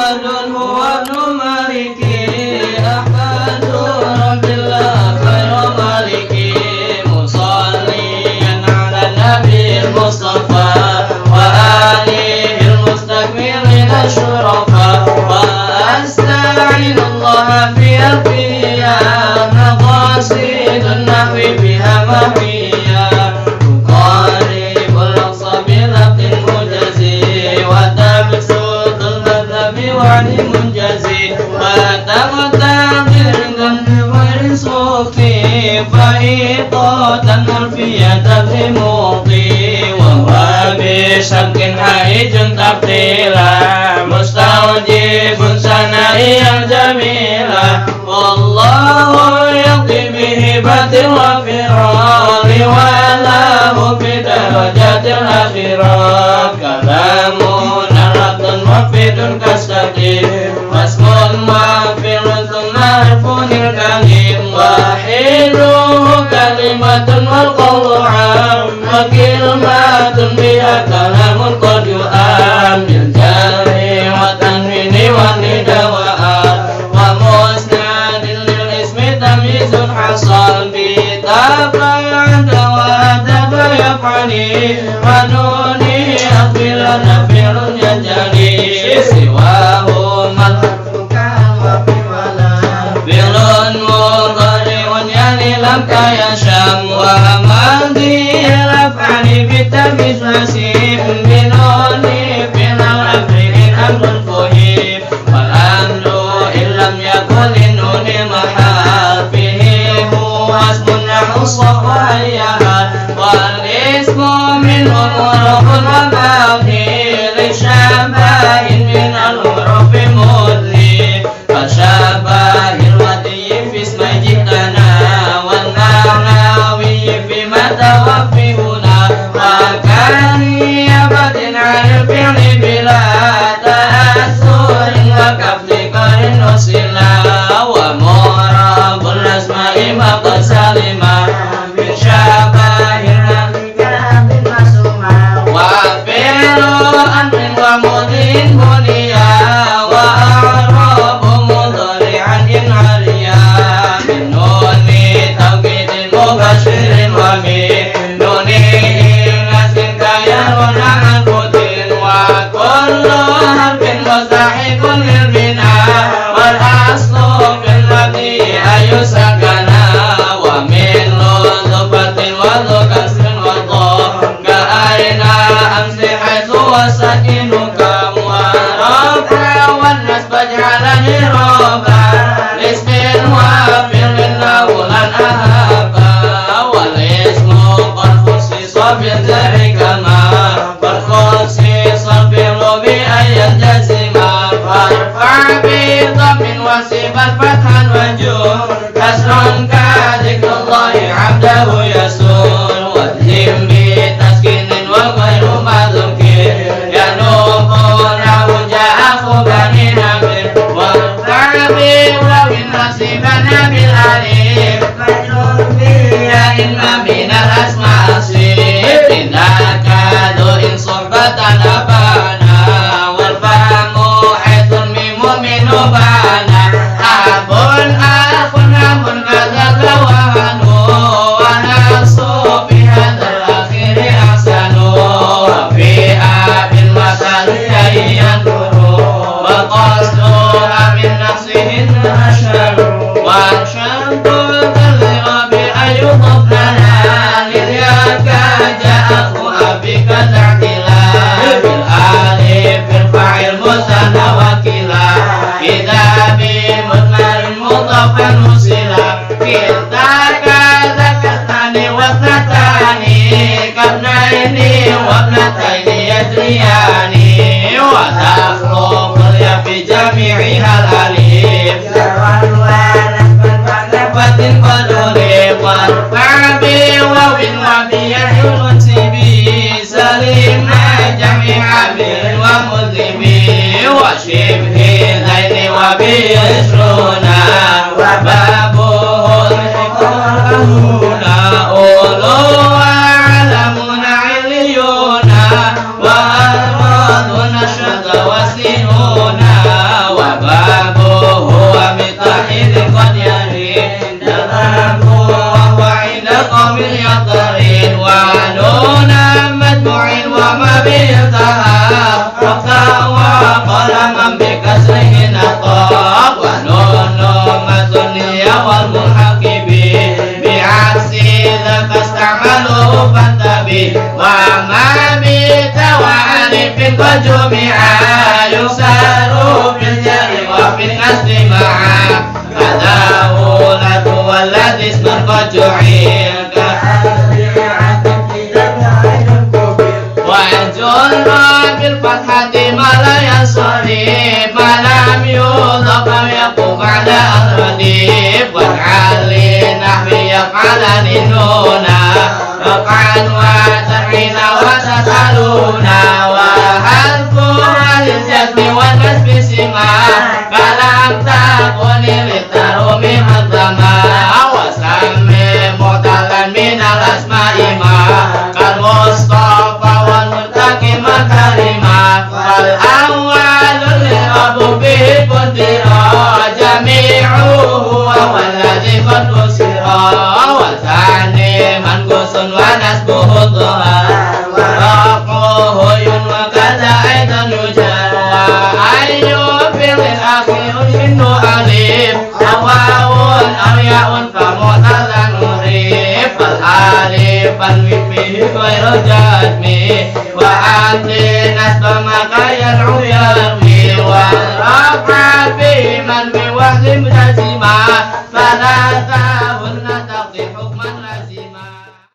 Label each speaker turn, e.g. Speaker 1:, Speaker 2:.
Speaker 1: محمد هو ابن مالكي أحمد رب الله خير مالكي مصليا على النبي المصطفى وآله المستكبرين الشرفاء وأستعين الله في القيام مقاصد النحو بها محيا تقارب الأقصى بلفظ مجزي وتبسط المذهب وعن منجزي وتقطع بالقلب غير صوتي فإيقاظا مرفية بموطي وهو بشك حائج تقتيلا مستوجب ثنائيا جميلا والله يقضي بهبة وفرار وله في درجات الآخرة كلامنا رد مفيد كالسقيم واسم مغفر ثم حرف الكريم وحيله كلمة والقول عام وكلمة بها كلام قد يؤام بالجر والتنوين والنداء ومسند للاسم تمييز حصل بتفعل وأدب يفعلي ونوني أقبل نفر يجري سواه ملحق فعل مضارع يعني لم كيشم وماضي الأفعال بالتمييز وسيم بنوني فعل الأمر إن أمر فهيم والأمر إن لم يكن لنون محال به هو اسم نحو الصفايا والاسم منه الحروف وماضي لشبه من الحروف مضي فشبه الودي في اسم جئتنا والنحوي في متى وفي هنا وكريبة عن الفعل بلا تأثر وكف قرن وصلا ومعرب الأسماء وقد سلما من شبه الكلام المسمى وفعل أمر ومضي بنيا وأعراب مضارعا إن عليا من نون توكيد مبشر ومن نون نسل كيرون عن فتن وكل حرف مستحق للبناء والأصل في المبني أن يسكن ومن لطفة وذو كسر وضم كأين أمس حيث وسكن كم ورفع والنسب اجعلني رابا لاسم وفعل أولا أهابا والاسم قد خصص بذلك ما قد خصص الفعل بأن ينجزم فارفع بضم وسيبا فتحا وجور كسر كذكر الله عبده يسور والهم بتسكين وغير مذكر ينوب له جاء بني نمر وارفع بواو نصيبا بالالف مجرور بياء ما من الاسماء صيب ذاك ذو ان صحبة ابانا والفهم حيث الميم من بانا اب اخ ام كذاك وهن ونص بهذا الاخير احسن وفي اب المثل ينظر وقصدها من نفسه الاشهر وشرط الغرب ان يضاف لنا لذاك جاء ابيك تعديلا بالالف ارفع المثنى وكلا اذا بمثمر مضاف مسلا كلتاك ذكرتان واثنتان كابنين وابنتين يجريان وتخلق الياء في جميعها الالف سواء ونسبا معرفة قد ألف وارفع بواو وبيد سبي سلمنا جميع بر ومذنب وشبه ذين وبيشرنا وبابه الحكم أولو وعلمون عليون وأرض نشد وسنون وما بتوالف قد جمعا يسار في الجر وفي النسل معا كذا هو الذي اسما قد جعل وجر بالفتحة ما لا ينصرف ما لم يضف يقوم على الرديف واجعل لنحو يفعل لنونا رفعا وترحين وتسألون وحذفها للجزم والنسب سما فلم تكن للتروم حظما وسمي معتلا من الأسماء ما كالمصطفى والمرتقي مكرما فالأول الأب به قدرا جميعه وهو الذي قد بصرا وثاني منقوص ونسبه الظهر ورفعه وكذا أيضا يجر وأي في الأخير منه أليف أو واو أو ياء فمعتلا مريف فالأليف فيه غير جزم وأنت نسب ما يدعو يروي والرفع في من بوحد جزما فلا